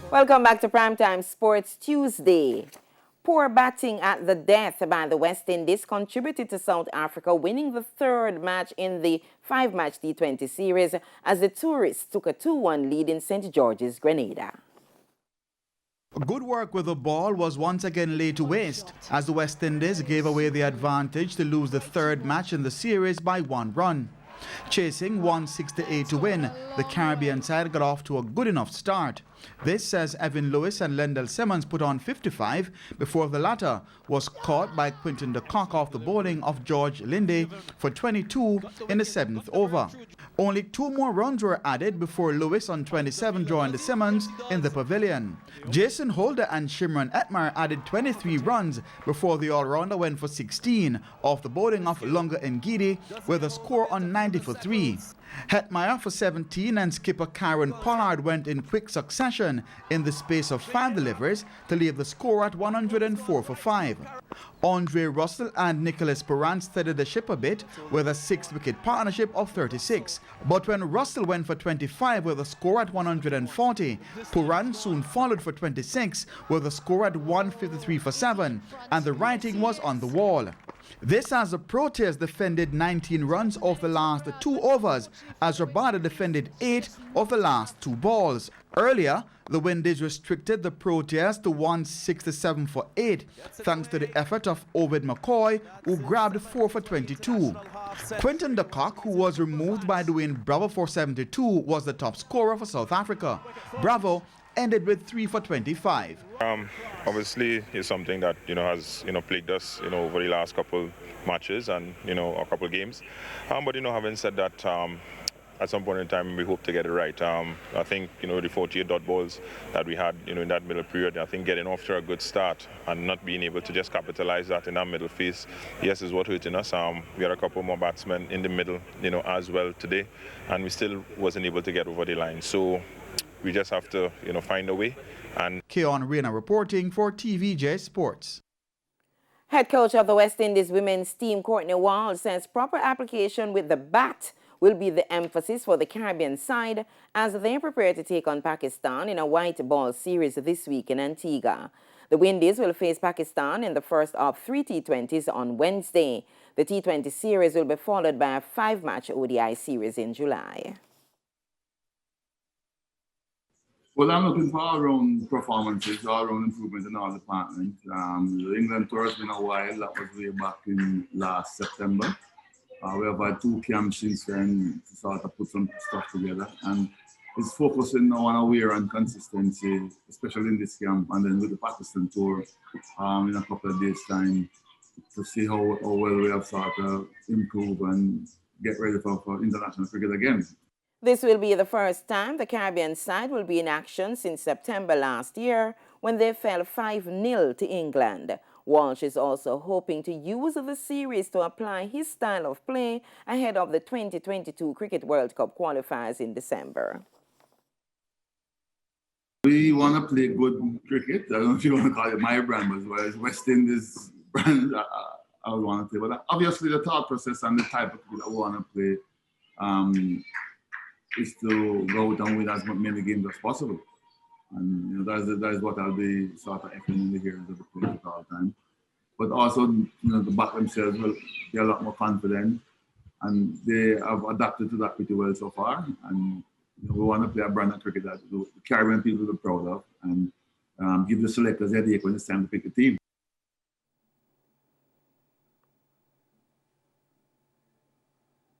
Welcome back to Primetime Sports Tuesday. Poor batting at the death by the West Indies contributed to South Africa winning the third match in the five-match T20 series as the tourists took a 2-1 lead in St. George's, Grenada. Good work with the ball was once again laid to waste as the West Indies gave away the advantage to lose the third match in the series by 1 run. Chasing 168 to win, the Caribbean side got off to a good enough start. This, as Evan Lewis and Lendell Simmons put on 55 before the latter was caught by Quinton de Kock off the bowling of George Linde for 22 in the 7th over. Only 2 more runs were added before Lewis on 27 joined the Simmons in the pavilion. Jason Holder and Shimron Etmar added 23 runs before the all-rounder went for 16 off the bowling of Lunga Ngidi with a score on 90 for 3. Hetmeyer for 17 and skipper Karen Pollard went in quick succession in the space of 5 deliveries to leave the score at 104 for 5. Andre Russell and Nicholas Puran steadied the ship a bit with a 6-wicket partnership of 36. But when Russell went for 25 with a score at 140, Puran soon followed for 26 with a score at 153 for 7, and the writing was on the wall. This as the Proteas defended 19 runs off the last 2 overs, as Rabada defended 8 of the last 2 balls. Earlier, the Windies restricted the Proteas to 167 for 8, thanks to the effort of Ovid McCoy, who grabbed 4 for 22. Quinton de Kock, who was removed by Dwayne Bravo for 72, was the top scorer for South Africa. Bravo ended with 3 for 25. Obviously, it's something that has plagued us over the last couple matches and a couple games. But having said that, at some point in time we hope to get it right. I think the 48 dot balls that we had in that middle period, I think getting off to a good start and not being able to just capitalize that in that middle phase, yes, is what hurting us. We had a couple more batsmen in the middle as well today, and we still wasn't able to get over the line. So we just have to find a way. And Keon Reina reporting for TVJ Sports. Head coach of the West Indies women's team, Courtney Wall, says proper application with the bat will be the emphasis for the Caribbean side as they prepare to take on Pakistan in a white ball series this week in Antigua. The Windies will face Pakistan in the first of 3 T20s on Wednesday. The T20 series will be followed by a 5-match ODI series in July. Well, I'm looking for all-round performances, all-round improvement in all departments. The England tour has been a while. That was way back in last September. We have had 2 camps since then to sort of put some stuff together. And it's focusing now on awareness and consistency, especially in this camp, and then with the Pakistan tour in a couple of days' time to see how well we have sort of improved and get ready for international cricket again. This will be the first time the Caribbean side will be in action since September last year when they fell 5-0 to England. Walsh is also hoping to use the series to apply his style of play ahead of the 2022 Cricket World Cup qualifiers in December. We want to play good cricket. I don't know if you want to call it my brand, but as well as West Indies brand, I would want to play. But obviously the thought process and the type of cricket I want to play is to go out and win as many games as possible. And that is what I'll be sort of echoing in the ears of the players all the time. But also, the bat themselves, well, they're a lot more confident, and they have adapted to that pretty well so far. And we want to play a brand of cricket that the Caribbean people are proud of, and give the selectors a headache when it's time to pick a team.